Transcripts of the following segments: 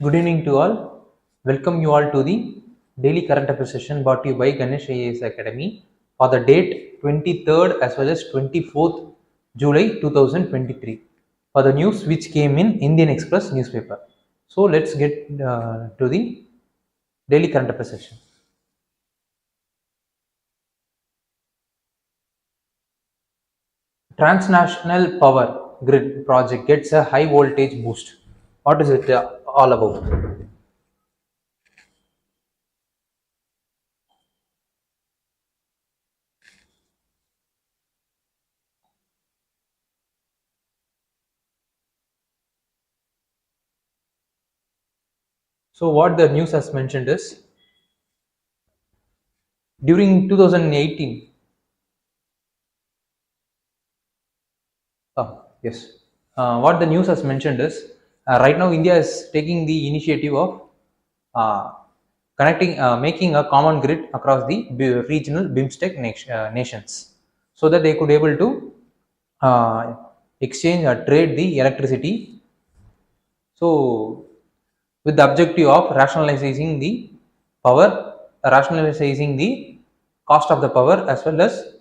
Good evening to all. Welcome you all to the daily current affairs session brought to you by Ganesh IAS Academy for the date 23rd as well as 24th July 2023 for the news which came in Indian Express newspaper. So let's get to the daily current affairs session. Transnational power grid project gets a high voltage boost. What is it all about? So what the news has mentioned is during 2018. Yes. What the news has mentioned is right now India is taking the initiative of uh, making a common grid across the regional BIMSTEC nations, so that they could able to uh, exchange or trade the electricity. So, with the objective of rationalizing the power, rationalizing the cost of the power, as well as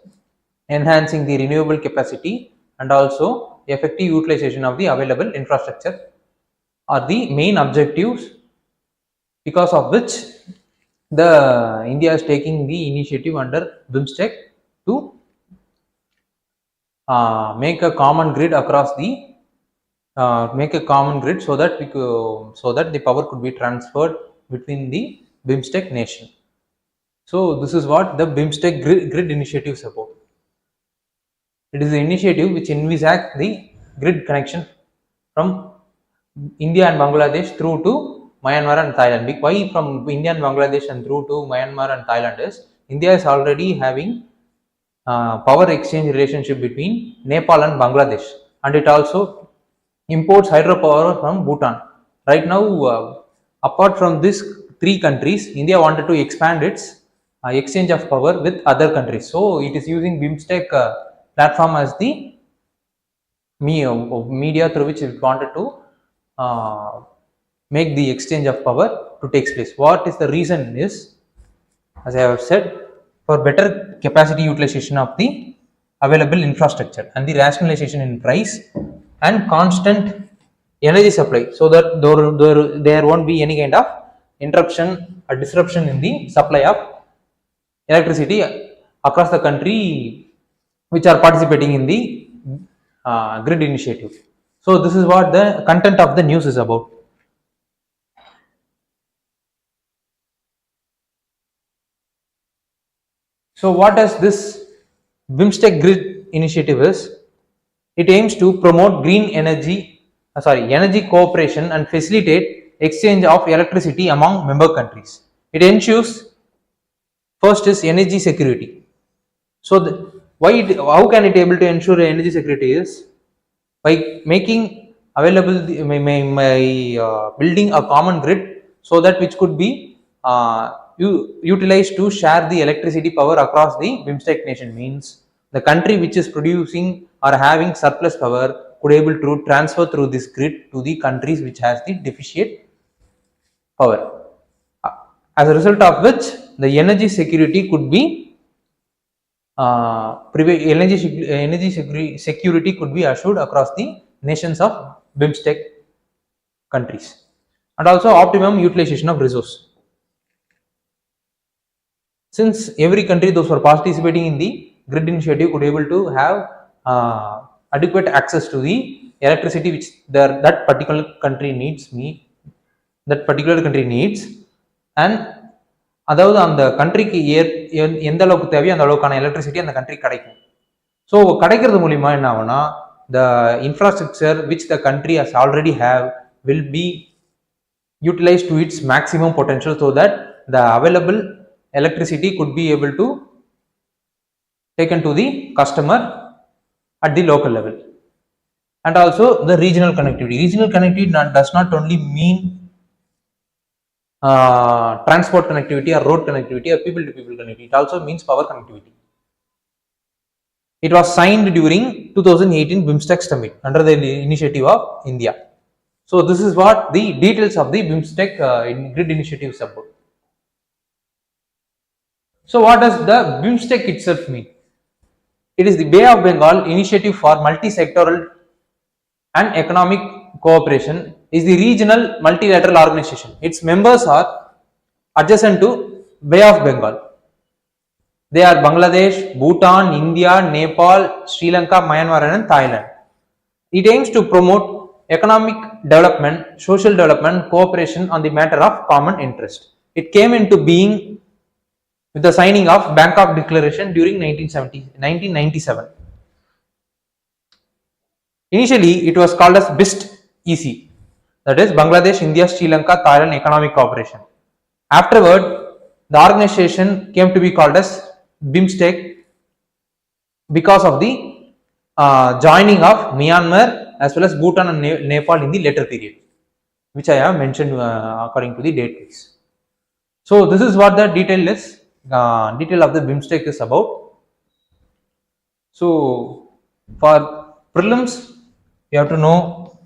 enhancing the renewable capacity and also effective utilization of the available infrastructure are the main objectives, because of which the India is taking the initiative under BIMSTEC to make a common grid across the so that the power could be transferred between the BIMSTEC nation. So this is what the BIMSTEC grid initiative is about. It is an initiative which envisages the grid connection from India and Bangladesh through to Myanmar and Thailand. Why from India and Bangladesh and through to Myanmar and Thailand is India is already having power exchange relationship between Nepal and Bangladesh, and it also imports hydropower from Bhutan. Right now, apart from these three countries, India wanted to expand its exchange of power with other countries. So it is using BIMSTEC platform as the media through which it wanted to make the exchange of power to take place. What is the reason is, as I have said, for better capacity utilization of the available infrastructure and the rationalization in price and constant energy supply, so that there won't be any kind of interruption or disruption in the supply of electricity across the country which are participating in the grid initiative. So this is what the content of the news is about. So what does this BIMSTEC grid initiative is? It aims to promote green energy cooperation and facilitate exchange of electricity among member countries. It ensures, first is energy security. So how can it able to ensure energy security is by making available building a common grid, so that which could be utilized to share the electricity power across the BIMSTEC nation. Means the country which is producing or having surplus power could able to transfer through this grid to the countries which has the deficient power. As a result of which the energy security could be security could be assured across the nations of BIMSTEC countries, and also optimum utilization of resource. Since every country, those who are participating in the grid initiative, could able to have adequate access to the electricity which that particular country needs, and அதாவது அந்த கண்ட்ரிக்கு எந்த அளவுக்கு தேவையோ அந்த அளவுக்கான electricity அந்த country கிடைக்கும். ஸோ கிடைக்கிறது மூலிமா என்ன ஆகும்னா, the infrastructure which the country has already have will be utilized to its maximum potential, so that the available electricity could be able to taken to the customer at the local level. And also the regional connectivity does not only mean transport connectivity or road connectivity or people to people connectivity, it also means power connectivity. It was signed during 2018 BIMSTEC summit under the initiative of India. So this is what the details of the BIMSTEC grid initiative is about. So what does the BIMSTEC itself mean? It is the Bay of Bengal Initiative for Multi-Sectoral and Economic Cooperation, is the regional multilateral organization. Its members are adjacent to Bay of Bengal. They are Bangladesh, Bhutan, India, Nepal, Sri Lanka, Myanmar and Thailand. It aims to promote economic development, social development, cooperation on the matter of common interest. It came into being with the signing of Bangkok Declaration during 1997. Initially, it was called as BIST-EC, that is Bangladesh, India, Sri Lanka, Thailand Economic Cooperation. Afterward, the organization came to be called as BIMSTEC because of the joining of Myanmar as well as Bhutan and Nepal in the later period, which I have mentioned according to the date. So this is what the detail is. Detail of the BIMSTEC is about. So for prelims, you have to know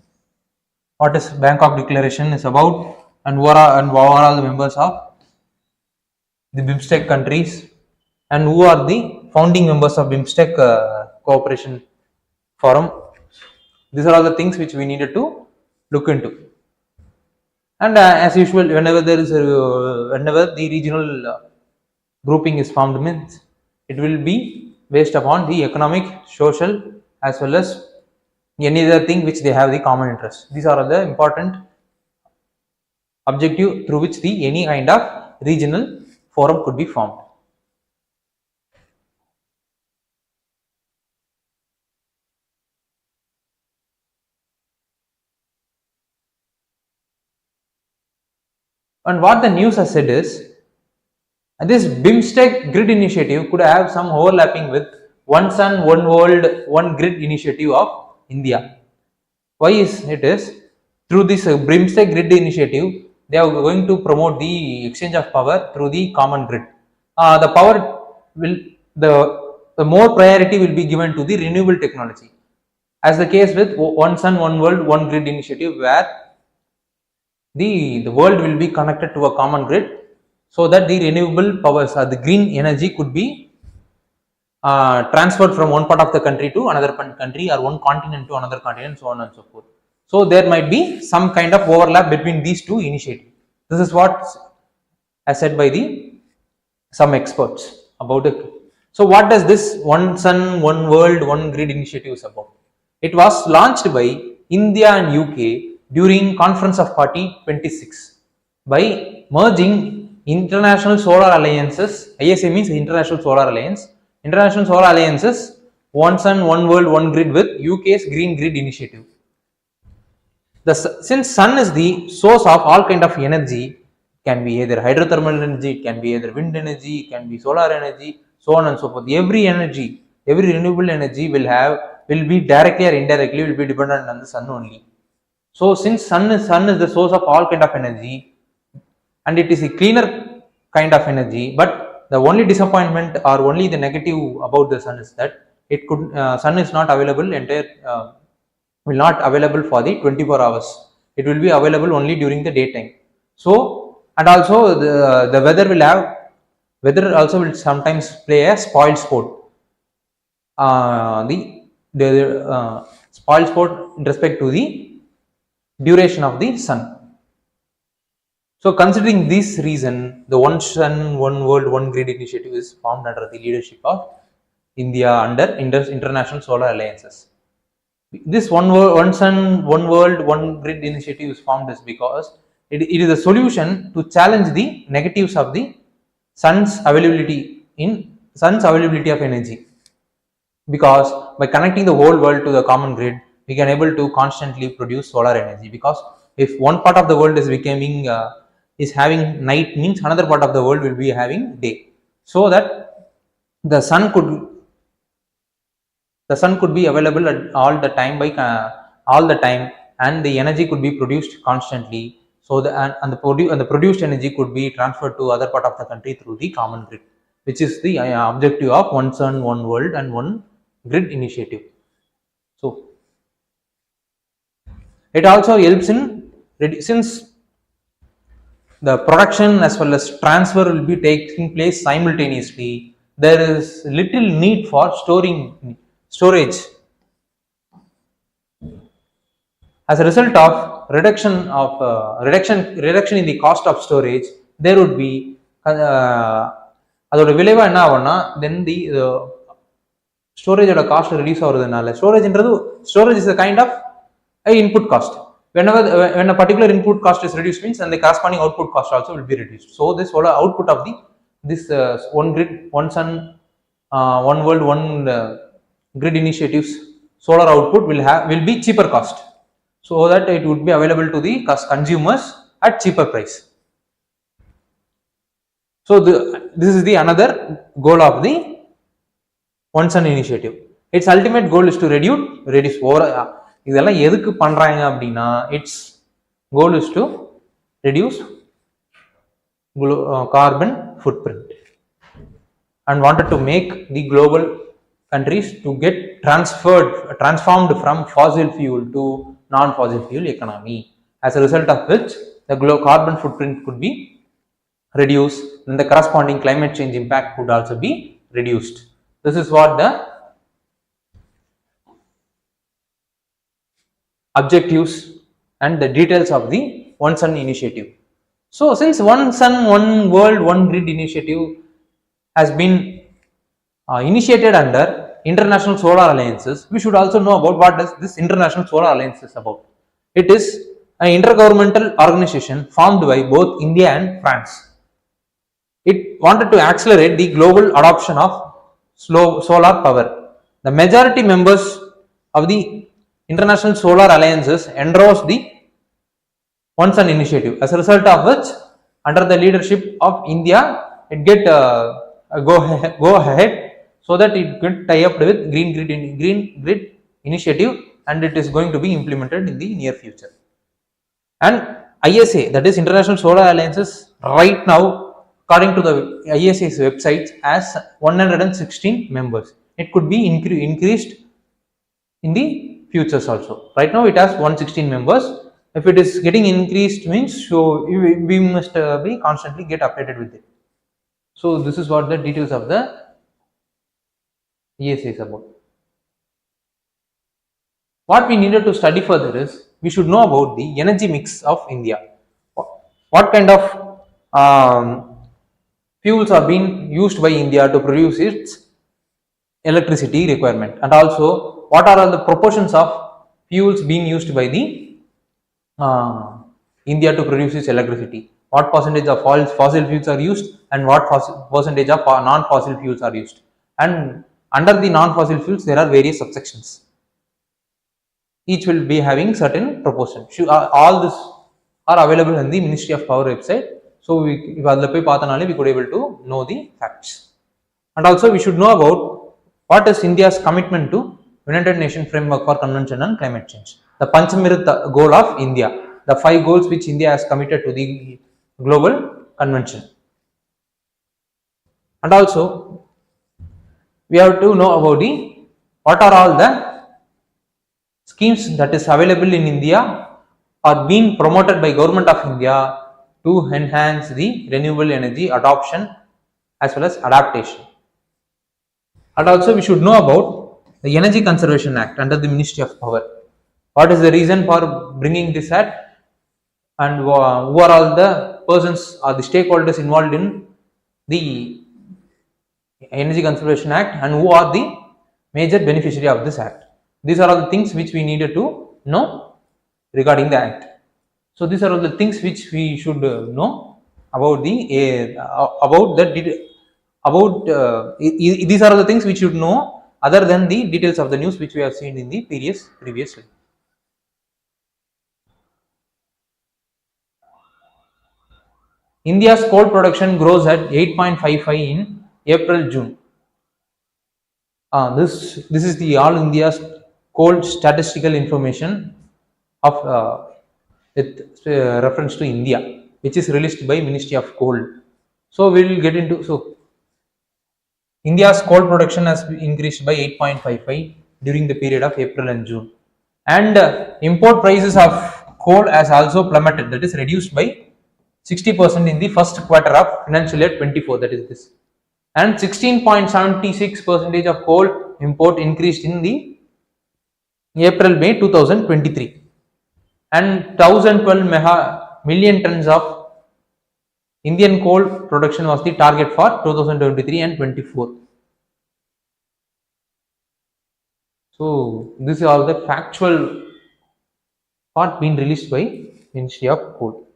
what is Bangkok Declaration is about and who are all the members of the BIMSTEC countries and who are the founding members of BIMSTEC Cooperation Forum. These are all the things which we needed to look into. And as usual, whenever the regional grouping is formed, means it will be based upon the economic, social as well as any other thing which they have the common interest. These are the important objective through which any kind of regional forum could be formed. And what the news has said is, this BIMSTEC grid initiative could have some overlapping with One Sun, One World, One Grid initiative of India. Why is it is? Through this BIMSTEC grid initiative, they are going to promote the exchange of power through the common grid. The power will, the more priority will be given to the renewable technology, as the case with One Sun, One World, One Grid initiative, where the world will be connected to a common grid, so that the renewable powers or the green energy could be transferred from one part of the country to another country or one continent to another continent, so on and so forth. So there might be some kind of overlap between these two initiatives. This is what as said by some experts about it. So what does this One Sun, One World, One Grid initiative is about? It was launched by India and UK during Conference of Party 26 by merging International Solar Alliances. ISA means International Solar Alliance. International Solar Alliances, One Sun, One World, One Grid with UK's Green Grid initiative. Since sun is the source of all kind of energy, it can be either hydrothermal energy, it can be either wind energy, it can be solar energy, so on and so forth. Every energy, every renewable energy will be directly or indirectly will be dependent on the sun only. So since sun is the source of all kind of energy, and it is a cleaner kind of energy, but the only disappointment or only the negative about the sun is that it could sun is not available will not available for the 24 hours. It will be available only during the daytime. So, and also the weather also will sometimes play a spoil sport. The spoil sport in respect to the duration of the sun. So considering this reason, the One Sun, One World, One Grid initiative is formed under the leadership of India under International Solar Alliances. This One Sun, One World, One Grid initiative is formed is because it is a solution to challenge the negatives of the sun's availability of energy. Because by connecting the whole world to the common grid, we can able to constantly produce solar energy. Because if one part of the world is becoming is having night, means another part of the world will be having day, so that the sun could be available at all the time and the energy could be produced constantly. So the produced energy could be transferred to other part of the country through the common grid, which is the objective of One Sun, One World and One Grid initiative. So it also helps in since the production as well as transfer will be taking place simultaneously, there is little need for storage. As a result of reduction in the cost of storage, there would be அதோட விளைவா என்ன ஆகும்னா then the storage ஓட cost reduce ஆகுறதுனால storage is a kind of a input cost. Whenever when a particular input cost is reduced means and the corresponding output cost also will be reduced. So this whole output of this one grid, one sun, one world, one grid initiatives solar output will be cheaper cost, so that it would be available to the consumers at cheaper price. So this is the another goal of the one sun initiative. Its ultimate goal is to reduce இதெல்லாம் எதுக்கு பண்றாங்க அப்படின்னா its goal is to reduce carbon footprint and wanted to make the global countries to get transformed from fossil fuel to non-fossil fuel economy, as a result of which the carbon footprint could be reduced and the corresponding climate change impact could also be reduced. This is what the objectives and the details of the one sun initiative. So since one sun, one world, one grid initiative has been initiated under international solar alliances, we should also know about what does this international solar alliance is about. It is an intergovernmental organization formed by both India and France. It wanted to accelerate the global adoption of solar power. The majority members of the international solar alliances endorsed the one sun initiative, as a result of which under the leadership of India it get go ahead so that it could tie up with green grid initiative, and it is going to be implemented in the near future. And ISA, that is International Solar Alliances, right now according to the ISA's website has 116 members. It could be increased in the futures also. Right now it has 116 members. If it is getting increased means so we must be constantly get updated with it. So this is what the details of the ESA is about. What we needed to study further is we should know about the energy mix of India. What kind of fuels are being used by India to produce its electricity requirement, and also what are all the proportions of fuels being used by the India to produce its electricity, what percentage of fossil fuels are used and what percentage of non-fossil fuels are used, and under the non-fossil fuels there are various subsections, each will be having certain proportion. All this are available in the Ministry of Power website, so if adla poi paathanaale we could able to know the facts. And also we should know about what is India's commitment to United Nations Framework for Convention on Climate Change, the Panchamirit goal of India, the 5 goals which India has committed to the global convention. And also we have to know about what are all the schemes that is available in India are being promoted by Government of India to enhance the renewable energy adoption as well as adaptation. And also we should know about the Energy Conservation Act under the Ministry of Power. What is the reason for bringing this act, and who are all the persons or the stakeholders involved in the Energy Conservation Act, and who are the major beneficiary of this act. These are all the things which we needed to know regarding the act. So these are all the things which we should know about these are all the things which you should know other than the details of the news which we have seen in the previously. India's coal production grows at 8.55 in April-June. This is the all India's coal statistical information of with reference to India, which is released by Ministry of Coal. So we will get into India's coal production has increased by 8.55 during the period of April and June, and import prices of coal has also plummeted, that is reduced by 60% in the first quarter of financial year 24, that is this, and 16.76% of coal import increased in the April-May 2023, and 1012 million tons of Indian coal production was the target for 2023 and 24. So this is all the factual part being released by Ministry of Coal.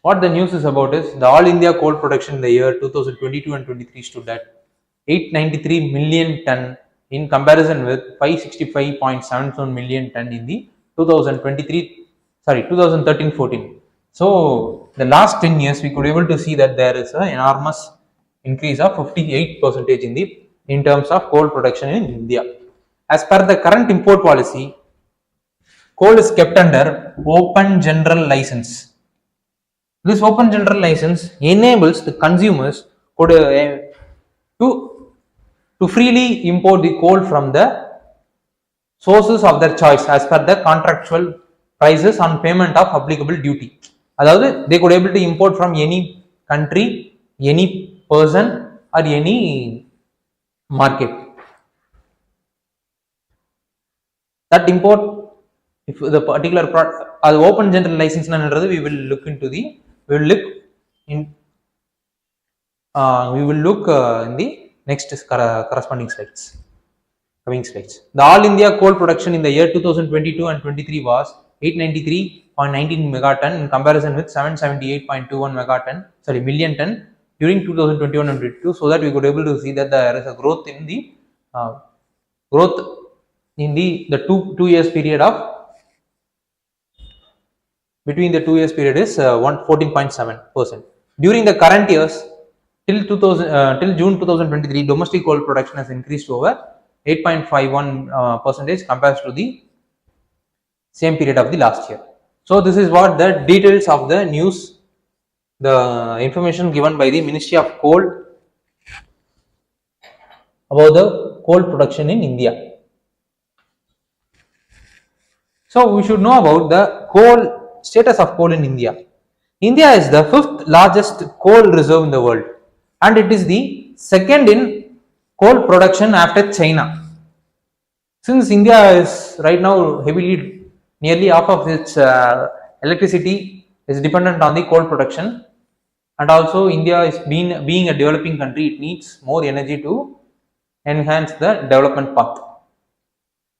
What the news is about is the all India coal production in the year 2022 and 23 stood at 893 million ton in comparison with 565.77 million ton in the 2013-14. So the last 10 years we could able to see that there is an enormous increase of 58% in terms of coal production in India. As per the current import policy, coal is kept under open general license. This open general license enables the consumers to freely import the coal from the sources of their choice as per the contractual prices on payment of applicable duty. அதாவது they could able to import from any country, any person or any market. That import, if the particular product, open general license we will look into the we will look in the next corresponding slides, coming slides. The all India coal production in the year 2022 and 23 was 893.19 megaton in comparison with 778.21 million ton during 2021 and 22, so that we could able to see that there is a growth in the two years period of between the 2 years period is 14.7%. During the current years till June 2023, domestic coal production has increased over 8.51% compared to the same period of the last year. So this is what the details of the news, the information given by the Ministry of Coal about the coal production in India. So we should know about the coal status of coal in India. India is the 5th largest coal reserve in the world, and it is the second in coal production after China. Since India is right now nearly half of its electricity is dependent on the coal production, and also India is being a developing country, it needs more energy to enhance the development path.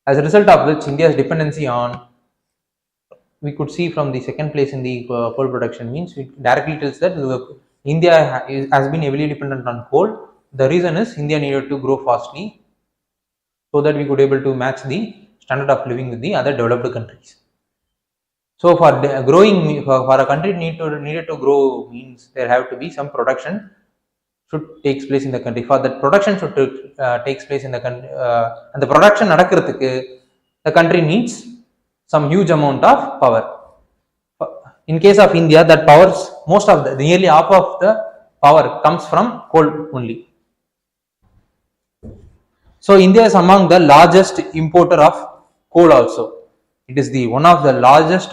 As a result of which, India's dependency on, we could see from the second place in the coal production, means it directly tells that India has been heavily dependent on coal. The reason is India needed to grow fastly so that we could able to match the standard of living with the other developed countries. So for growing, for a country needed to grow, means there have to be some production should takes place in the country. For that production should takes place in the country, and the production nadakkuradhukku the country needs some huge amount of power. In case of India, that powers, most of the nearly half of the power comes from coal only. So India is among the largest importer of coal also. It is the one of the largest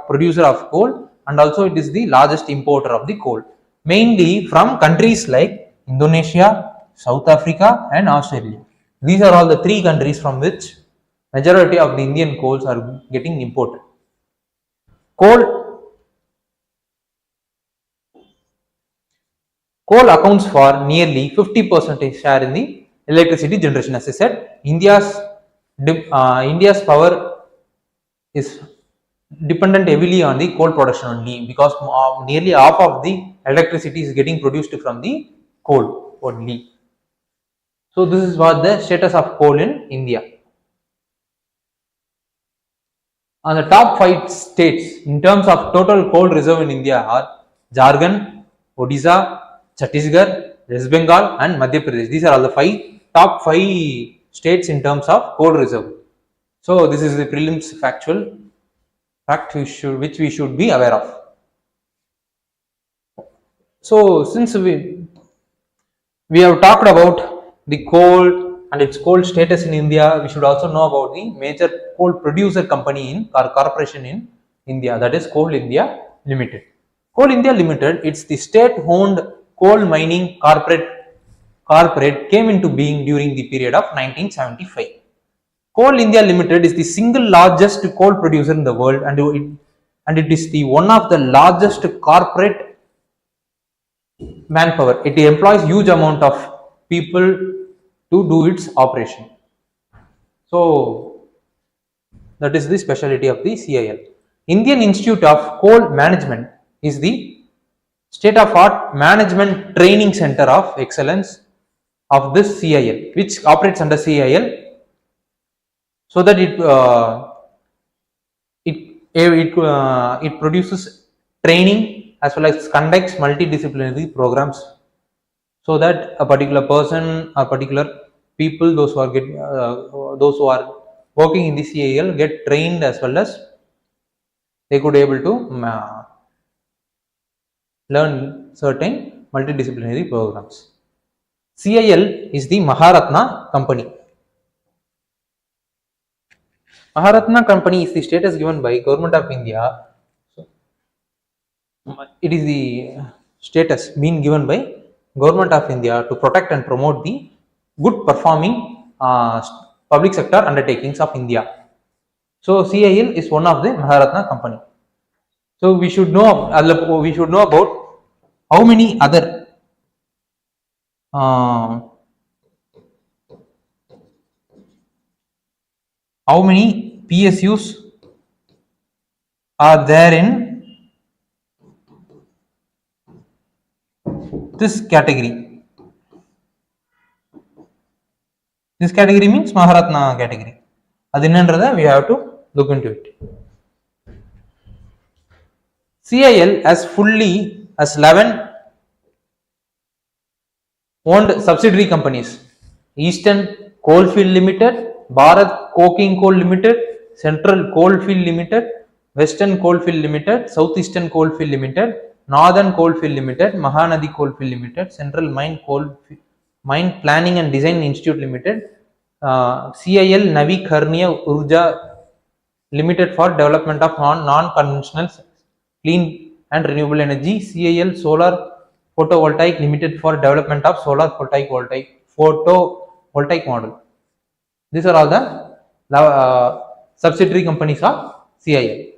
producer of coal, and also it is the largest importer of the coal, mainly from countries like Indonesia, South Africa and Australia. These are all the three countries from which majority of the Indian coals are getting imported. Coal accounts for nearly 50% share in the electricity generation. As I said, India's power is dependent heavily on the coal production only, because nearly half of the electricity is getting produced from the coal only. So this is what the status of coal in India. On the top 5 states in terms of total coal reserve in India are Jharkhand, Odisha, Chhattisgarh, West Bengal and Madhya Pradesh. These are all the top 5 states in terms of coal reserve. So this is the prelims factual fact which we should be aware of. So since we have talked about the coal and its coal status in India, we should also know about the major coal producer company in or corporation in India, that is Coal India Limited. Coal India Limited, it's the state-owned coal mining corporate came into being during the period of 1975. Coal India Limited is the single largest coal producer in the world, and it is the one of the largest corporate manpower. It employs huge amount of people to do its operation. So that is the specialty of the CIL. Indian Institute of Coal Management is the state-of-art management training center of excellence of this CIL, which operates under CIL, so that it produces training as well as conducts multidisciplinary programs, so that a particular person, a particular people, those who are working in the CIL get trained, as well as they could able to learn certain multidisciplinary programs. CIL is the Maharatna company. Maharatna company is the status given by Government of India. It is the status being given by Government of India to protect and promote the good performing public sector undertakings of India. So CIL is one of the Maharatna company. So we should know about how many other PSUs are there in this category. This category means Maharatna category. We have to look into it. CIL has 11 owned subsidiary companies: Eastern Coalfield Limited, Bharat Coking Coal Limited, Central Coalfield Limited, Western Coalfield Limited, Southeastern Coalfield Limited, Northern Coalfield Limited, Mahanadi Coalfield Limited, Central Mine Planning and Design Institute Limited, CIL Navikarniya Urja Limited for development of non-conventional clean and renewable energy, CIL Solar Photovoltaic Limited for development of solar photovoltaic model. These are all the subsidiary companies of CIL.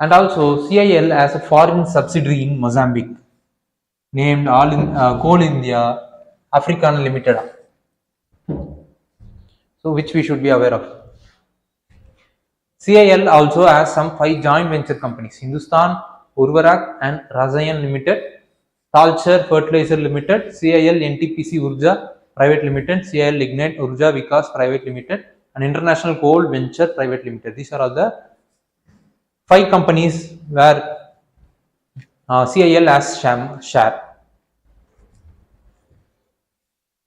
And also CIL has a foreign subsidiary in Mozambique named Coal India Africana Limited, so which we should be aware of. CIL also has some 5 joint venture companies: Hindustan Urvarak and Rasayan Limited, Talcher Fertilizer Limited, CIL NTPC Urja Private Limited, CIL Lignite Urja Vikas Private Limited, and International Coal Venture Private Limited. These are all the 5 companies where CIL has share.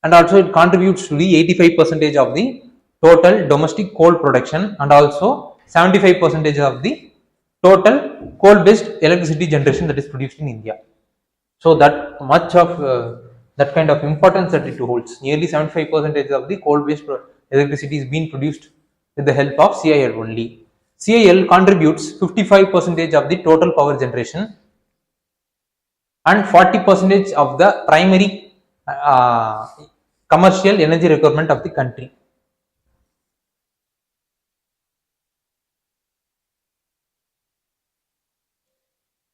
And also it contributes to the 85% of the total domestic coal production, and also 75% of the total coal-based electricity generation that is produced in India. So that much of that kind of importance that it holds. Nearly 75% of the coal-based electricity is being produced with the help of CIL only. CIL contributes 55% of the total power generation and 40% of the primary commercial energy requirement of the country.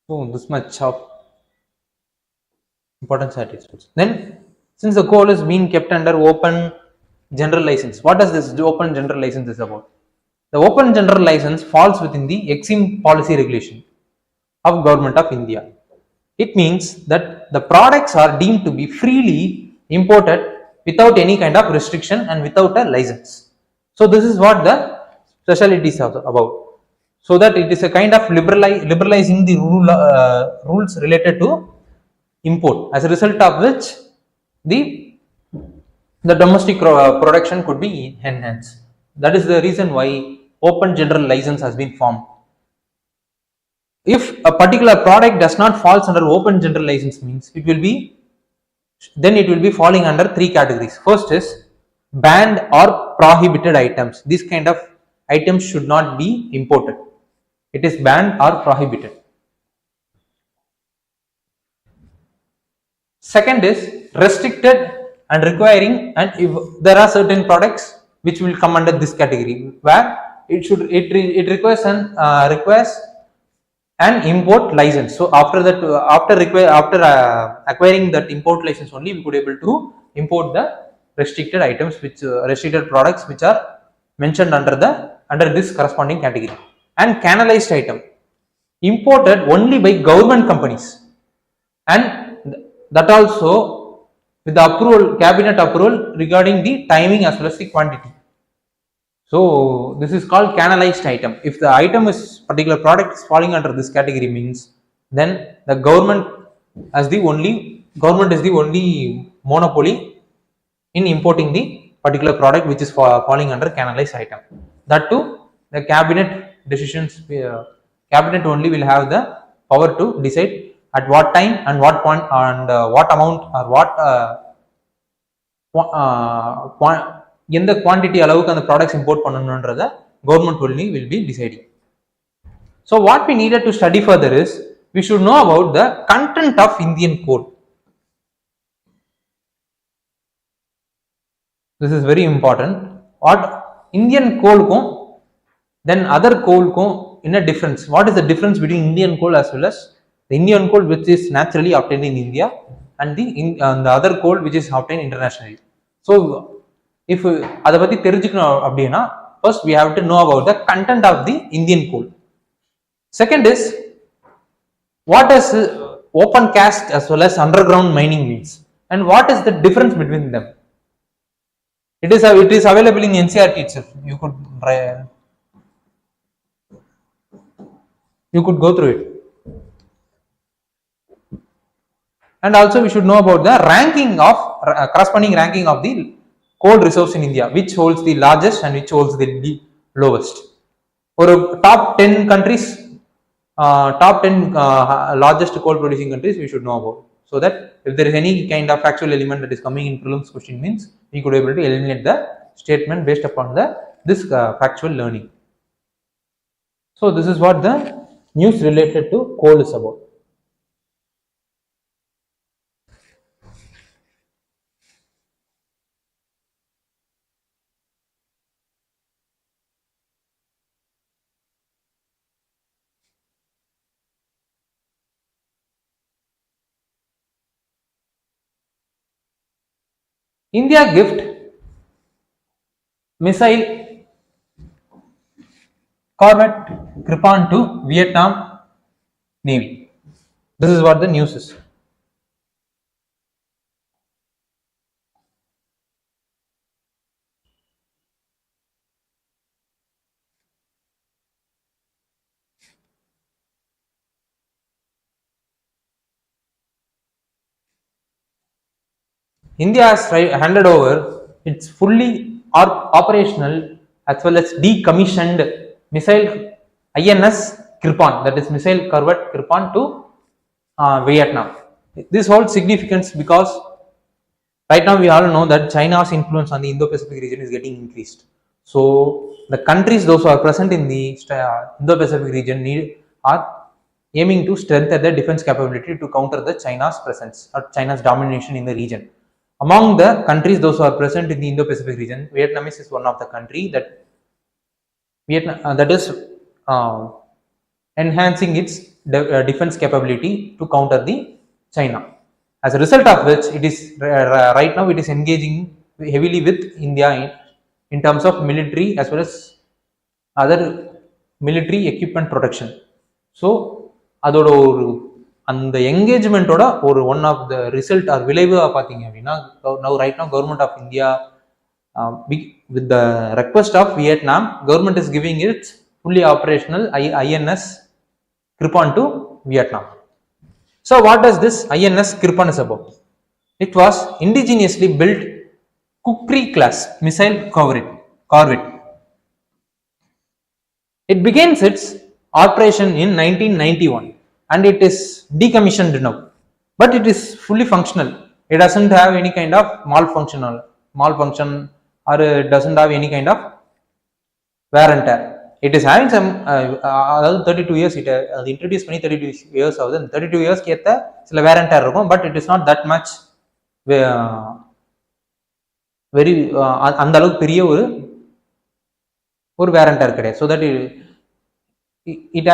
So this much of importance that it holds. Then, since the coal is being kept under open general license, what does this open general license is about? The open general license falls within the EXIM policy regulation of Government of India. It means that the products are deemed to be freely imported without any kind of restriction and without a license. So this is what the specialties are about. So that it is a kind of liberalizing the rules related to import, as a result of which the domestic production could be enhanced. That is the reason why open general license has been formed. If a particular product does not falls under open general license means it will be falling under three categories. First is banned or prohibited items. This kind of items should not be imported. It is banned or prohibited. Second is restricted and requiring, and if there are certain products which will come under this category where it requires an import license. So after acquiring that import license only, we could able to import the restricted items, which restricted products which are mentioned under this corresponding category. And canalized item, imported only by government companies, and that also with the approval, cabinet approval regarding the timing as well as the quantity. So this is called canalized item. If the item is particular product is falling under this category means, then the government is the only monopoly in importing the particular product which is falling under canalized item. That too, the cabinet decisions, cabinet only will have the power to decide at what time and what point and what amount or what எந்த quantity அளவுக்கு அந்த products import பண்ணணும்ன்றத government only will be deciding. So what we needed to study further is we should know about the content of Indian code. This is very important. What Indian code kum then other code kum in a difference. What is the difference between Indian code as well as the Indian code which is naturally obtained in India and the other code which is obtained internationally? So if அதை பத்தி தெரிஞ்சுக்கணும் அப்படின்னா first we have to know about the content of the Indian code. Second is what is open cast as well as underground mining means, and what is the difference between them. It is available in NCERT itself. You could go through it. And also we should know about the ranking of corresponding ranking of the coal reserves in India, which holds the largest and which holds the lowest. For top 10 countries, top 10 largest coal producing countries we should know about, so that if there is any kind of factual element that is coming in prelims question means we could able to eliminate the statement based upon this factual learning. So this is what the news related to coal is about. India gift missile corvette Kripan to Vietnam Navy. This is what the news is. India has handed over its fully operational as well as decommissioned missile INS Kripan, that is missile corvette Kripan, to Vietnam. This holds significance because right now we all know that China's influence on the Indo-Pacific region is getting increased. So the countries those who are present in the Indo-Pacific region are aiming to strengthen their defense capability to counter the China's presence or China's domination in the region. Among the countries those who are present in the Indo-Pacific region, Vietnamese is one of the country that is enhancing its defense capability to counter the China. As a result of which, it is right now it is engaging heavily with India in terms of military as well as other military equipment protection. So அதோட ஒரு அந்த என்கேஜ்மெண்ட்டோட ஒரு one of the result or விளைவு பார்த்தீங்க அப்படின்னா right now government of India with the request of Vietnam, government is giving its fully operational INS Kripan to Vietnam. So what does this INS Kripan is about? It was indigenously built Kukri class missile corvette. It begins its operation in 1991 and it is decommissioned now, but it is fully functional. It doesn't have any kind of malfunction or it doesn't have any kind of wear and tear. It is having some 32 years it introduced பண்ணி 32 years ஆகுது. 32 years ஏத்த சில wear and tear இருக்கும், but it is not that much very அந்த அளவுக்கு பெரிய ஒரு wear and tear கிடையாது. So that it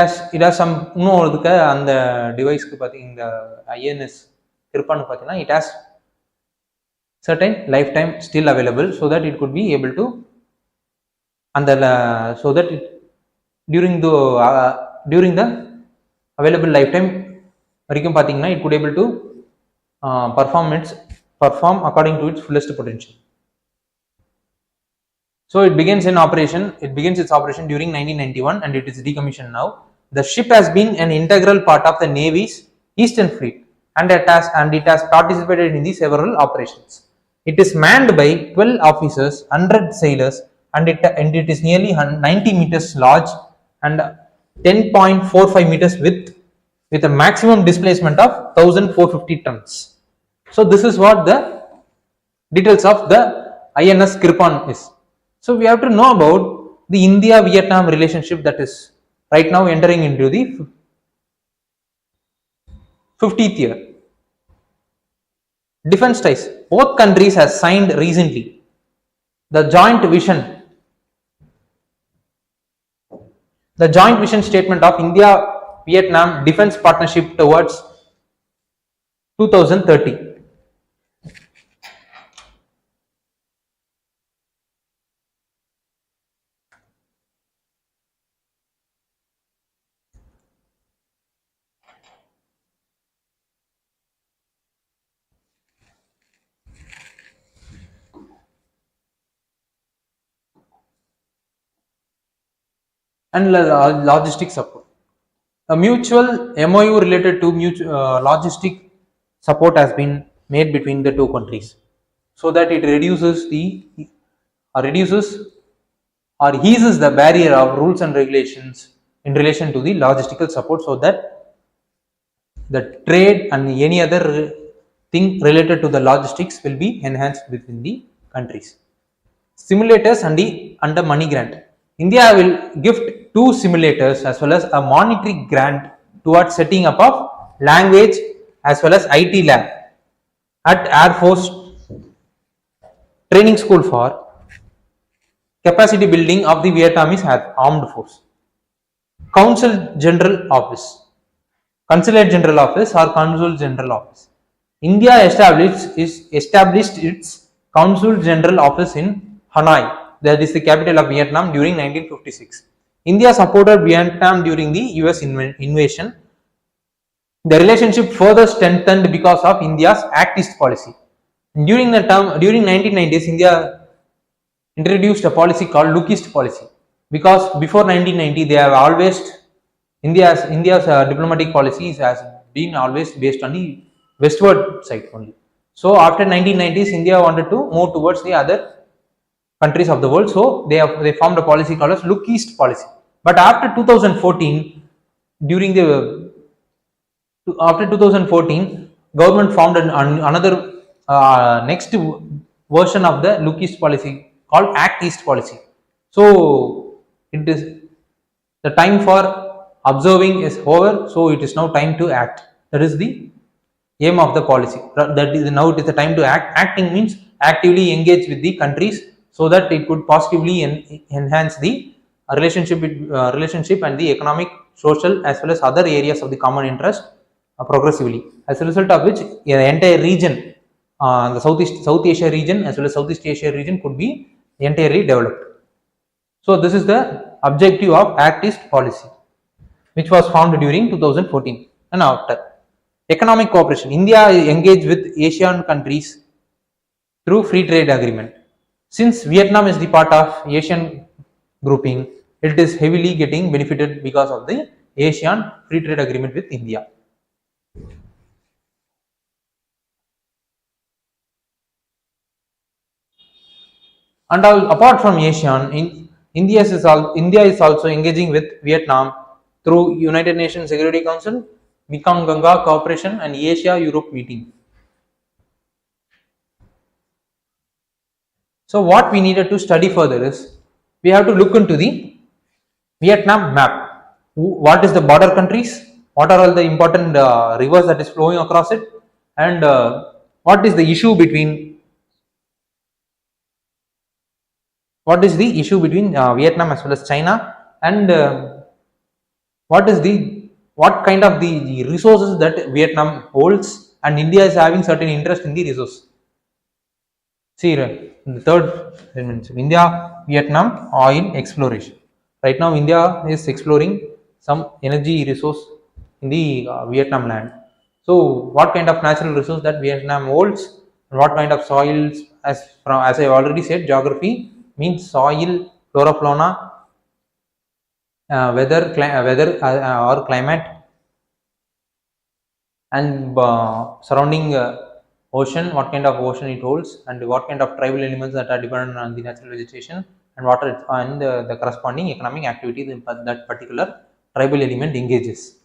has some இன்னும் அதுக்கு அந்த டிவைஸ்க்கு பாத்தீங்க இந்த INS கிருப்பான்னு பாத்தீங்கன்னா it has certain lifetime still available so that it could be able to and so that during the available lifetime வரைக்கும் பாத்தீங்கன்னா it could able to perform according to its fullest potential. So it begins its operation during 1991 and it is decommissioned now. The ship has been an integral part of the Navy's Eastern Fleet and it has participated in the several operations. It is manned by 12 officers, 100 sailors and it is nearly 90 meters large and 10.45 meters width with a maximum displacement of 1450 tons. So this is what the details of the INS Kirpan is. So we have to know about the India-Vietnam relationship that is right now entering into the 50th year. Defense ties. Both countries have signed recently the joint vision statement of India-Vietnam defense partnership towards 2030. And logistic support. A mutual MOU related to logistic support has been made between the two countries so that it reduces or eases the barrier of rules and regulations in relation to the logistical support so that the trade and any other thing related to the logistics will be enhanced within the countries. Simulators and the money grant. India will gift 2 simulators as well as a monetary grant towards setting up of language as well as IT lab at Air Force Training School for capacity building of the Vietnamese armed force. Consulate General Office or Consul General Office. India established its Consul General Office in Hanoi, that is the capital of Vietnam, during 1956. India supported Vietnam during the US invasion. The relationship further strengthened because of India's Act East policy. During 1990s, India introduced a policy called Look East policy, because before 1990 they have always India's diplomatic policies has been always based on the westward side only. So after 1990s, India wanted to move towards the other countries of the world, so they formed a policy called as Look East policy. But after 2014, government formed another next version of the Look East policy called Act East policy. So it is the time for observing is over, so it is now time to act. That is the aim of the policy. That is now it is the time to act. Acting means actively engage with the countries so that it could positively enhance the relationship and the economic, social as well as other areas of the common interest progressively. As a result of which the entire region, the South Asia region as well as Southeast Asia region could be entirely developed. So this is the objective of Act East policy, which was formed during 2014. And after economic cooperation, India engaged with Asian countries through free trade agreement. Since Vietnam is the part of Asian grouping, it is heavily getting benefited because of the Asian free trade agreement with India. And apart from Asian, India is also engaging with Vietnam through United Nations Security Council, Mekong Ganga Cooperation and Asia-Europe meeting. So what we needed to study further is, we have to look into the Vietnam map. What is the border countries? What are all the important rivers that is flowing across it? And what is the issue between Vietnam as well as China? And what kind of the resources that Vietnam holds, and India is having certain interest in the resource. See, the third dimension, India Vietnam oil exploration. Right now India is exploring some energy resource in the Vietnam land. So what kind of natural resource that Vietnam holds, and what kind of soils, as I already said, geography means soil, flora, fauna, weather or climate, and surrounding ocean, what kind of ocean it holds, and what kind of tribal elements that are dependent on the natural vegetation, and what are and the corresponding economic activity that particular tribal element engages.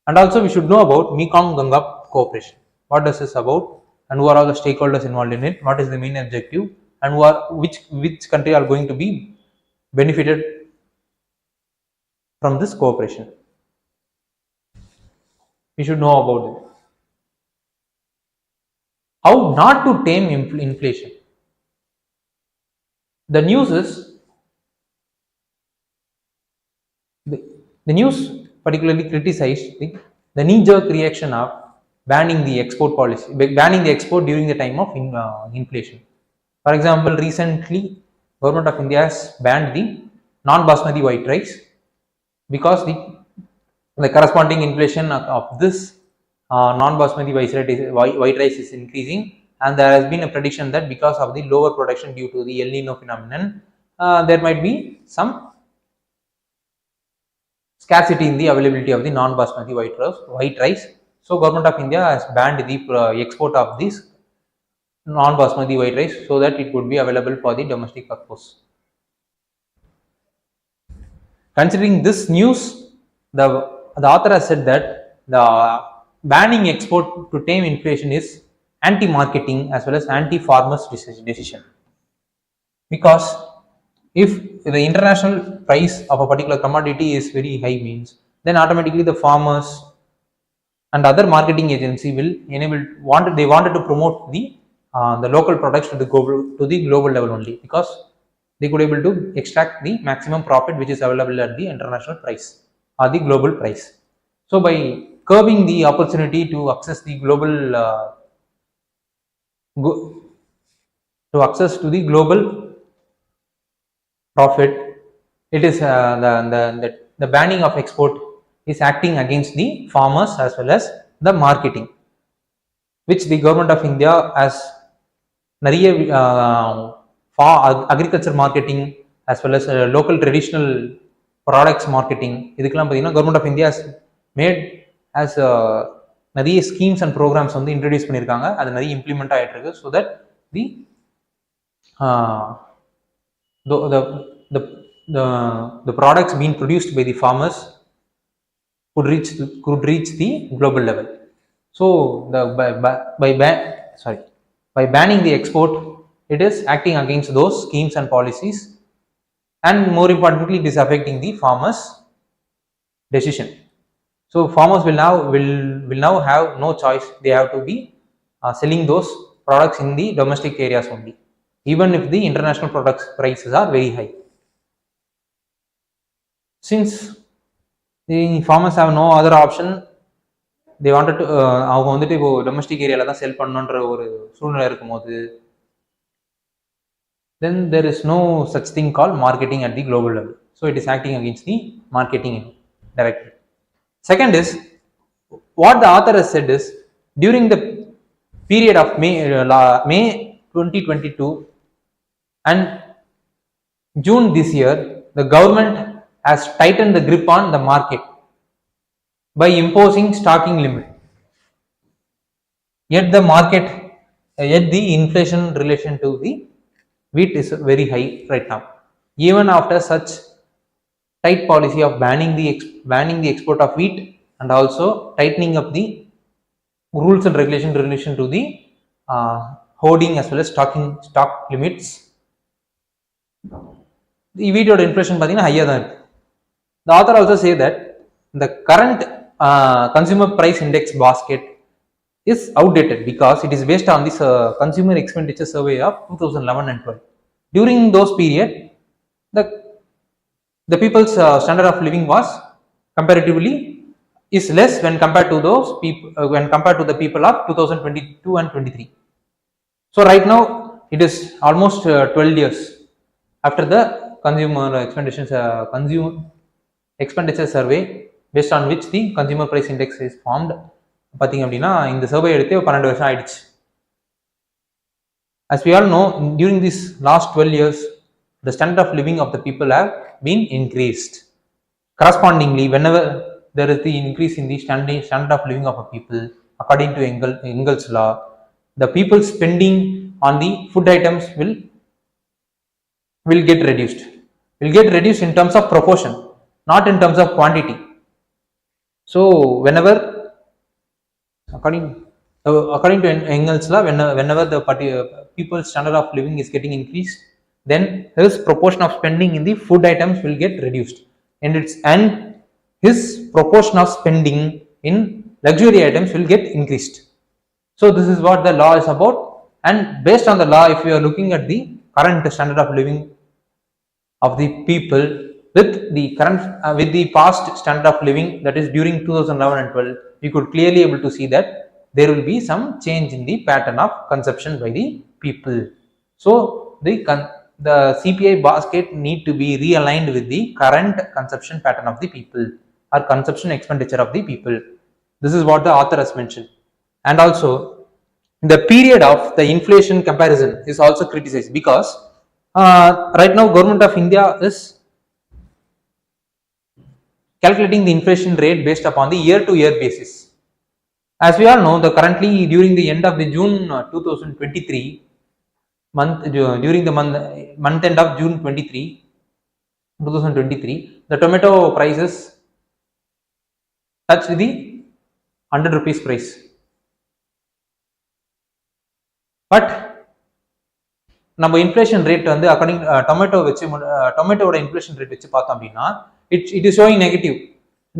And also we should know about Mekong Ganga cooperation. What does this about, and who are all the stakeholders involved in it? What is the main objective, and which country are going to be benefited from this cooperation? We should know about it. How not to tame inflation. The news is, the news particularly criticized the knee-jerk reaction of banning the export policy, banning the export during the time of inflation. For example, recently Government of India has banned the non-basmati white rice because the corresponding inflation of this non-basmati white rice is increasing, and there has been a prediction that because of the lower production due to the El Nino phenomenon, there might be some scarcity in the availability of the non-basmati white rice. So Government of India has banned the export of this non-basmati white rice so that it would be available for the domestic purpose. Considering this news, the author has said that the banning export to tame inflation is anti-marketing as well as anti-farmers decision, because if the international price of a particular commodity is very high, means then automatically the farmers and other marketing agency will wanted to promote the local products to the global level only, because they could able to extract the maximum profit which is available at the international price or the global price. So by curbing the opportunity to access the global profit, it is the banning of export is acting against the farmers as well as the marketing, which the Government of India has agriculture marketing as well as local traditional products marketing. Government of India has made as நிறைய schemes and programs வந்து introduce பண்ணிருக்காங்க, அது நிறைய implement ஆயிட்டு இருக்கு, so that the products being produced by the farmers could reach the global level. So by banning the export, it is acting against those schemes and policies, and more importantly it is affecting the farmers decision. So farmers will now have no choice, they have to be selling those products in the domestic areas only, even if the international products prices are very high. Since the farmers have no other option, they wanted to அவங்க வந்துட்டு இப்போ domestic ஏரியால தான் செல் பண்ணணும்ன்ற ஒரு சூழ்நிலை இருக்கும்போது, then there is no such thing called marketing at the global level, so it is acting against the marketing directly. Second is, what the author has said is, during the period of May 2022 and June this year, the government has tightened the grip on the market by imposing stocking limit. Yet the inflation relation to the wheat is very high right now. Even after such tight policy of banning the export of wheat, and also tightening up the rules and regulations in relation to the hoarding as well as stock limits. The wheat inflation பார்த்தீங்கன்னா higher than இருக்கு. The author also say that the current consumer price index basket is outdated because it is based on this consumer expenditure survey of 2011 and 12. During those period, the people's standard of living was comparatively is less when compared to those people the people of 2022 and 23. So right now it is almost 12 years after the consumer expenditure survey based on which the consumer price index is formed. பார்த்தீங்க அப்படின்னா இந்த survey எடுத்து 12 வருஷம் ஆயிடுச்சு. As we all know, during this last 12 years, the standard of living of the people have been increased. Correspondingly, whenever there is the increase in the standard of living of a people, according to Engel's law, the people spending on the food items will get reduced. Will get reduced in terms of proportion, not in terms of quantity. So, whenever according to Engel's law, whenever the people's standard of living is getting increased, then his proportion of spending in the food items will get reduced, and his proportion of spending in luxury items will get increased. So this is what the law is about, and based on the law, if you are looking at the current standard of living of the people with the past standard of living, that is during 2011 and 12, we could clearly able to see that there will be some change in the pattern of consumption by the people. So the CPI basket need to be realigned with the current consumption pattern of the people or consumption expenditure of the people. This is what the author has mentioned. And also the period of the inflation comparison is also criticized because right now government of India is calculating the inflation rate based upon the year-to-year basis. As we all know, currently during the end of the June 2023 month, during the month end of June 2023, the tomato prices touched the 100 rupees price. But நம்ம inflation rate வந்து according டொமேட்டோட inflation rate வச்சு பார்த்தோம் அப்படின்னா it is showing negative.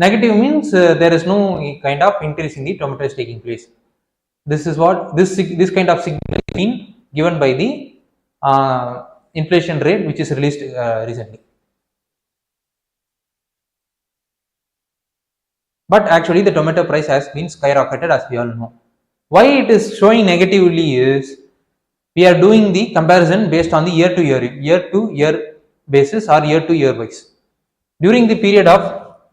Negative means there is no kind of increase in the tomato is taking place. This is what this kind of signal is being given by the inflation rate which is released recently. But actually the tomato price has been skyrocketed, as we all know. Why it is showing negatively is we are doing the comparison based on the year to year basis or year to year wise. During the period of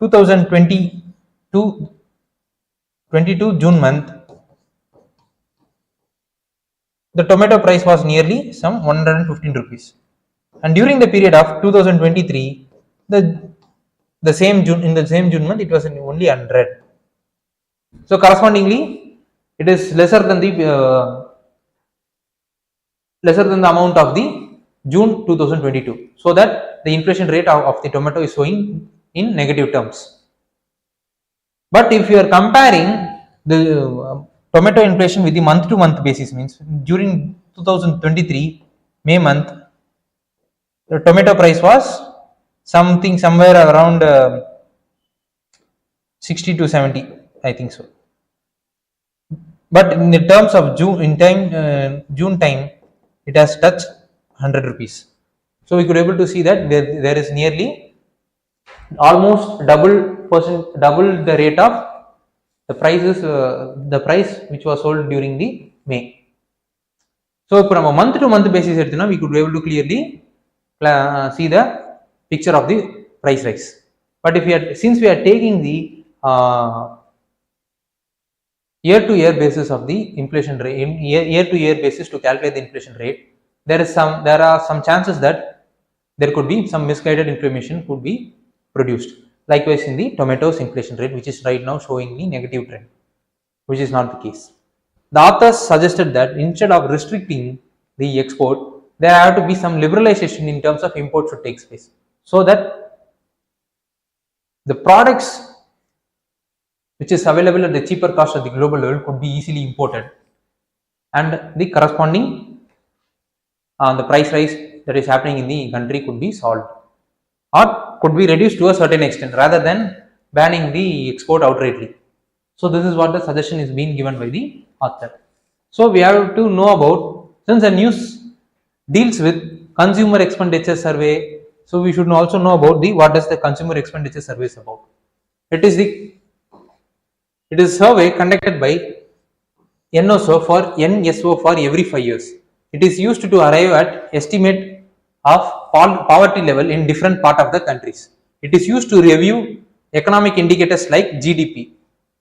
2022 June month, the tomato price was nearly some 115 rupees, and during the period of 2023, the same June month, it was only 100. So correspondingly, it is lesser than the amount of the June 2022, so that the inflation rate of the tomato is showing in negative terms. But if you are comparing the tomato inflation with the month to month basis, means during 2023 May month, the tomato price was somewhere around 60 to 70, I think so. But in the terms of June time, it has touched 100 rupees. So we could able to see that there is nearly almost double the rate of the price which was sold during the May. So from a month to month basis, we could be able to clearly see the picture of the price rise. But since we are taking the year to year basis of the inflation rate, year to year basis to calculate the inflation rate, there are some chances that there could be some misguided information could be produced. Likewise in the tomatoes inflation rate, which is right now showing the negative trend, which is not the case. The authors suggested that instead of restricting the export, there have to be some liberalization in terms of import should take place, so that the products which is available at the cheaper cost at the global level could be easily imported, and the corresponding the price rise that is happening in the country could be solved or could be reduced to a certain extent rather than banning the export outrightly. So this is what the suggestion is being given by the author. So we have to know about, since the news deals with consumer expenditure survey, so we should also know about the what does the consumer expenditure survey is about. It is a survey conducted by NSO for every 5 years. It is used to arrive at estimate of poverty level in different part of the countries. It is used to review economic indicators like GDP.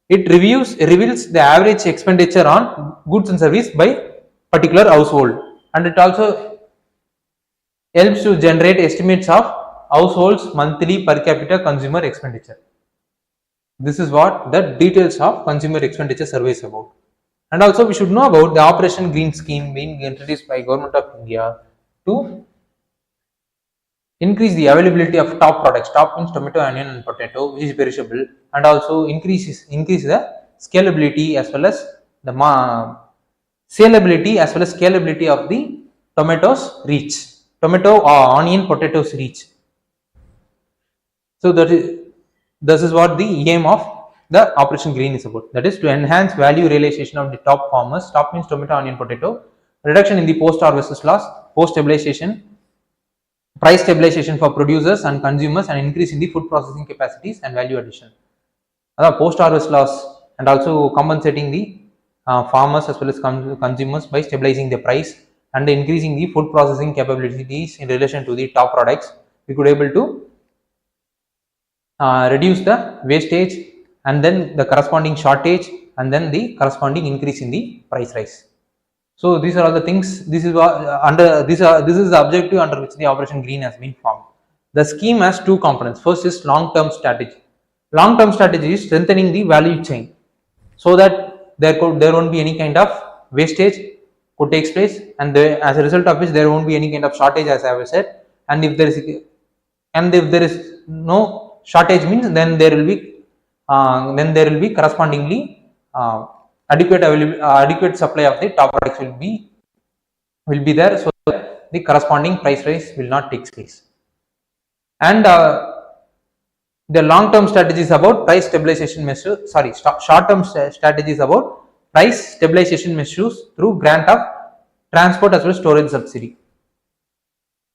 It reveals the average expenditure on goods and service by particular household, and it also helps to generate estimates of households monthly per capita consumer expenditure. This is what the details of consumer expenditure survey is about. And also we should know about the Operation Green Scheme being introduced by Government of India to increase the availability of top products. Top means tomato, onion and potato, which is perishable, and also increase the scalability as well as the saleability as well as scalability of the tomatoes reach. Tomato or onion potatoes reach. So this is what the aim of the Operation Green is about. That is to enhance value realization of the top farmers. Top means tomato, onion, potato. Reduction in the post-harvest loss, post-stabilization, price stabilization for producers and consumers, and increase in the food processing capacities and value addition. Post-harvest loss, and also compensating the farmers as well as consumers by stabilizing the price and increasing the food processing capabilities in relation to the top products. We could able to reduce the wastage and then the corresponding shortage and then the corresponding increase in the price rise. So these are all the things. This is this is the objective under which the Operation Green has been formed. The scheme has two components. First is long-term strategy. Long-term strategy is strengthening the value chain so that there won't be any kind of wastage could take place, and as a result of which there won't be any kind of shortage, as I have said. And if there is no shortage, means then there will be correspondingly adequate supply of the top products will be there, so that the corresponding price rise will not take place. And the long-term strategy is about price stabilization measures. Short-term strategy is about price stabilization measures through grant of transport as well as storage subsidy.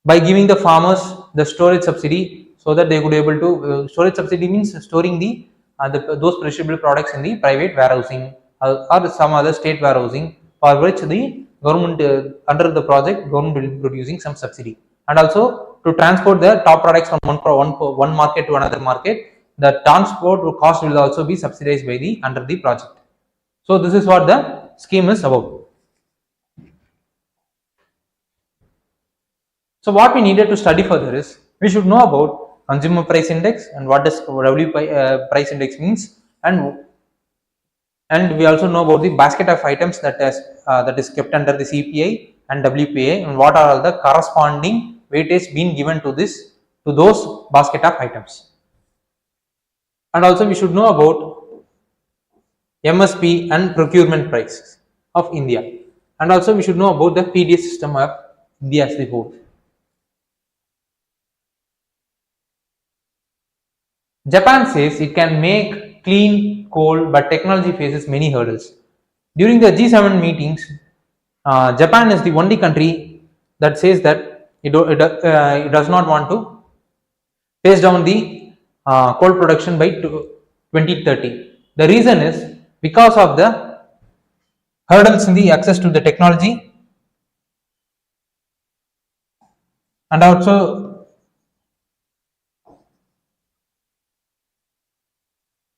By giving the farmers the storage subsidy, so that they could able to storage subsidy means storing those perishable products in the private warehousing or some other state warehousing, for which the government under the project government will be producing some subsidy. And also to transport the top products from one market to another market, the transport cost will also be subsidized by under the project. So this is what the scheme is about. So what we needed to study further is, we should know about consumer price index and what does price index means, and we also know about the basket of items that is kept under the CPI and WPI, and what are all the corresponding weightage being given to those basket of items. And also we should know about MSP and procurement prices of India, and also we should know about the PDS system of India as a whole. Japan says it can make clean coal, but technology faces many hurdles. During the G7 meetings, Japan is the only country that says that it does not want to phase down the coal production by 2030. The reason is because of the hurdles in the access to the technology, and also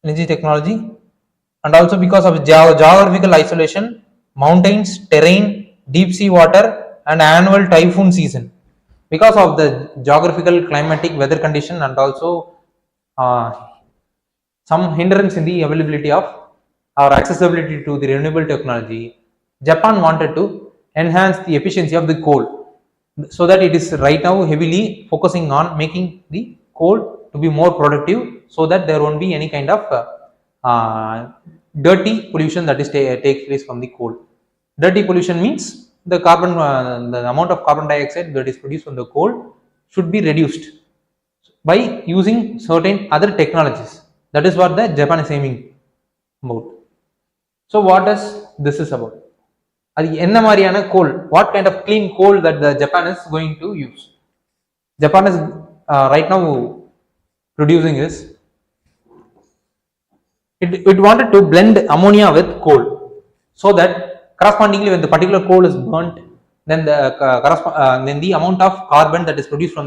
energy technology, and also because of geographical isolation, mountains, terrain, deep sea water, and annual typhoon season. Because of the geographical climatic weather condition, and also some hindrance in the availability of or accessibility to the renewable technology, Japan wanted to enhance the efficiency of the coal, so that it is right now heavily focusing on making the coal to be more productive, so that there won't be any kind of dirty pollution that is takes place from the coal. Dirty pollution means the carbon, the amount of carbon dioxide that is produced from the coal should be reduced by using certain other technologies. That is what the Japan is aiming about. So what does this is about? அது என்ன மாதிரியான coal, what kind of clean coal that the Japan is going to use? Japan is right now producing is, it wanted to blend ammonia with coal, so that correspondingly when the particular coal is burnt, then then the amount of carbon that is produced from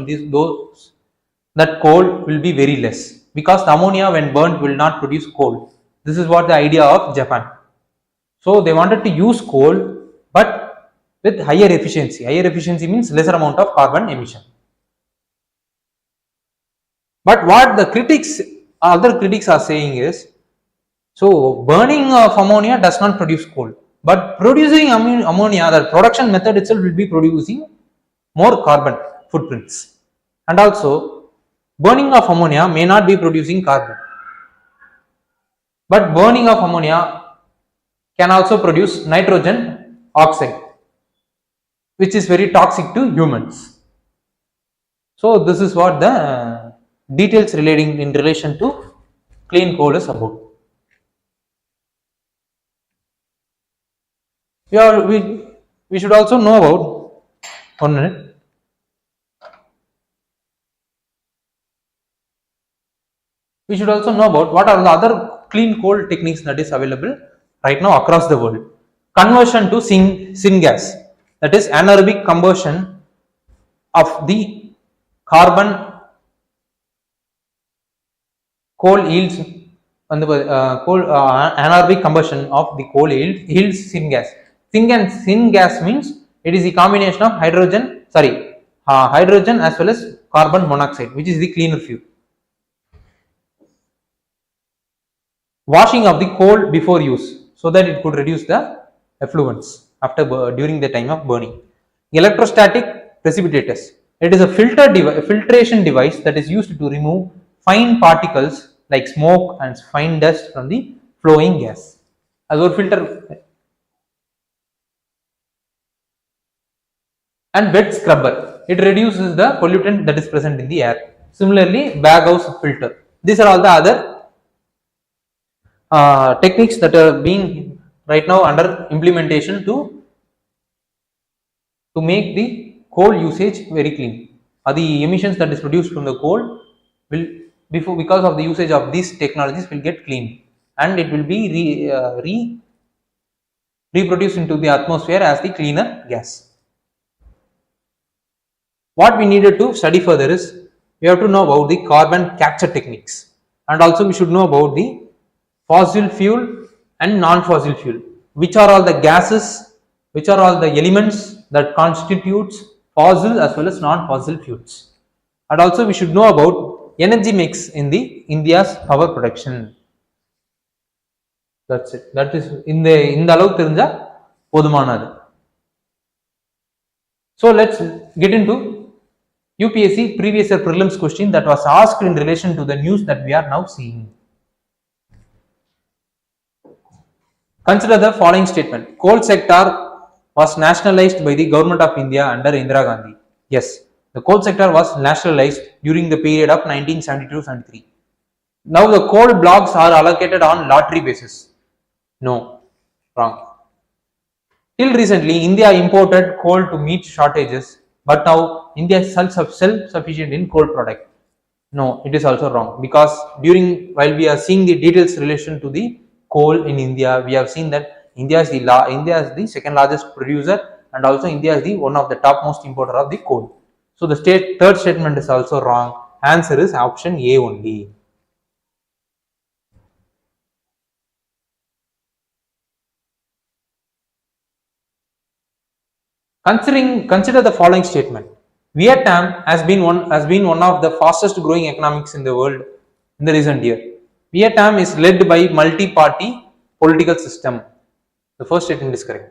that coal will be very less, because the ammonia when burnt will not produce coal. This is what the idea of Japan. So they wanted to use coal, but with higher efficiency. Higher efficiency means lesser amount of carbon emission. But what the other critics are saying is, so burning of ammonia does not produce coal, but producing ammonia, the production method itself will be producing more carbon footprints. And also burning of ammonia may not be producing carbon, but burning of ammonia can also produce nitrogen oxide, which is very toxic to humans. So this is what the details relating in relation to clean coal is about. We should also know about, 1 minute, we should also know about what are the other clean coal techniques that is available right now across the world. Conversion to syngas, that is anaerobic combustion of the carbon coal yields, anaerobic combustion of the coal yields syngas. Syngas means it is the combination of hydrogen as well as carbon monoxide, which is the cleaner fuel. Washing of the coal before use, so that it could reduce the effluents during the time of burning. Electrostatic precipitators, it is a filtration device that is used to remove fine particles like smoke and fine dust from the flowing gas. As a filter. And wet scrubber, it reduces the pollutant that is present in the air. Similarly, baghouse filter. These are all the other techniques that are being right now under implementation to make the coal usage very clean. The emissions that is produced from the coal will, because of the usage of these technologies, will get clean, and it will be reproduced into the atmosphere as the cleaner gas. What we needed to study further is, we have to know about the carbon capture techniques, and also we should know about the fossil fuel and non-fossil fuel, which are all the gases, which are all the elements that constitutes fossil as well as non-fossil fuels. And also we should know about energy mix in the India's power production. That's it. That is இந்த அளவுக்கு தெரிஞ்சா போதுமானது. So let's get into UPSC previous year prelims question that was asked in relation to the news that we are now seeing. Consider the following statement. Coal sector was nationalized by the government of India under Indira Gandhi. Yes, the coal sector was nationalized during the period of 1972-73. Now the coal blocks are allocated on lottery basis. No, wrong. Till recently, India imported coal to meet shortages, but now India is self-sufficient in coal product. No, it is also wrong, because while we are seeing the details relation to the coal in India, we have seen that India is the second largest producer, and also India is the one of the topmost importer of the coal. So the third statement is also wrong. Answer is option A only. Consider the following statement. Vietnam has been one of the fastest growing economics in the world in the recent year. Vietnam is led by multi-party political system. The first statement is correct.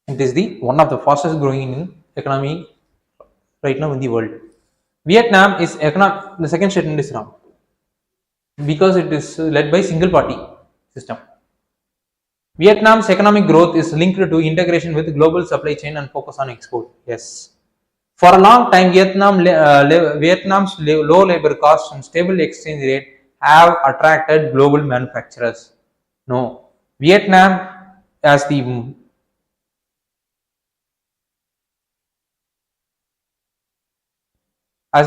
It is the one of the fastest growing economy right now in the world. Vietnam is the second statement is wrong because it is led by single party system. Vietnam's economic growth is linked to integration with global supply chain and focus on export. Yes. For a long time, Vietnam's low labor costs and stable exchange rate have attracted global manufacturers. No. Vietnam as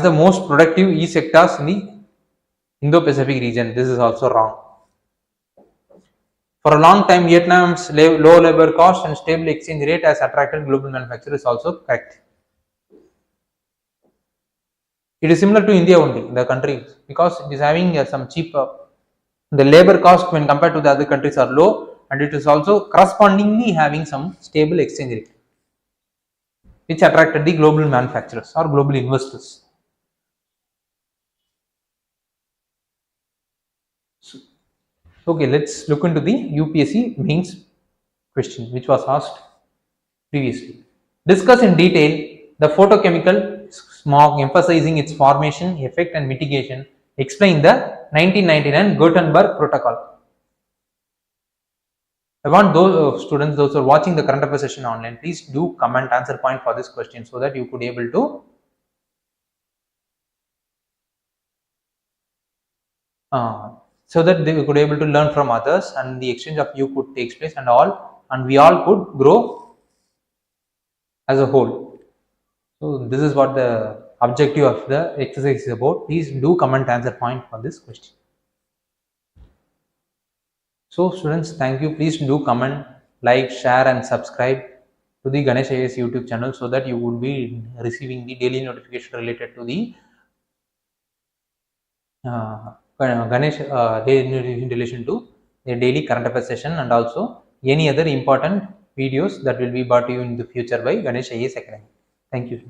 the most productive e-sectors in the Indo-Pacific region. This is also wrong. For a long time, Vietnam's low labor cost and stable exchange rate has attracted global manufacturers. Also correct. It is similar to India only, the country, because it is having some cheap, the labor cost when compared to the other countries are low, and it is also correspondingly having some stable exchange rate, which attracted the global manufacturers or global investors. Okay, let's look into the UPSC mains question which was asked previously. Discuss in detail the photochemical smog, emphasizing its formation, effect and mitigation. Explain the 1999 Gutenberg Protocol. I want those students, those who are watching the current affairs session online, please do comment answer point for this question so that you could be able to so that they could be able to learn from others and the exchange of you could take place and we all could grow as a whole. So this is what the objective of the exercise is about. Please do comment answer point for this question. So students, thank you. Please do comment, like, share and subscribe to the Ganesh IAS YouTube channel so that you would be receiving the daily notification related to the Ganesh in relation to the daily current affairs session and also any other important videos that will be brought to you in the future by Ganesh IAS Academy. Thank you.